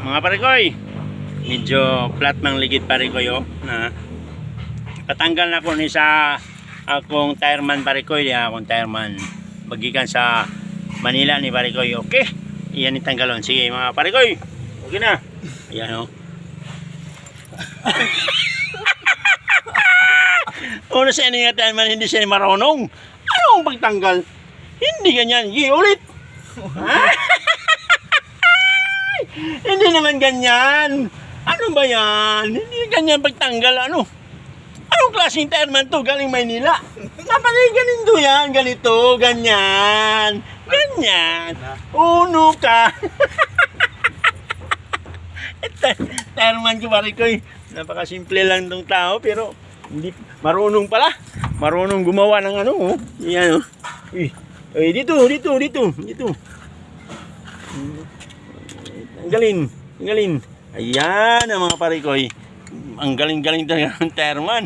Mga parikoy, medyo flat mang ligid parikoy na patanggal na ko ni sa akong tireman parikoy, akong tireman bagikan sa Manila ni parikoy. Okay, iyan itanggalon. Sige mga parikoy, okay na. Ayan Una sa inyo nga tireman, hindi siya marunong. Anong pagtanggal? Hindi ganyan. Sige ulit. Hindi naman ganyan. Ano ba yan? Hindi ganyan pagtanggal. Anong klaseng tireman to? Galing Maynila. Dapat ganito yan. Ganito. Ganyan. Ganyan. Uno ka. Tireman ko parikoy. Napakasimple lang tong tao pero hindi marunong pala. Marunong gumawa ng Yan dito. Ang galing. Ayan ang mga parikoy. Ang galing-galing talaga ng tireman.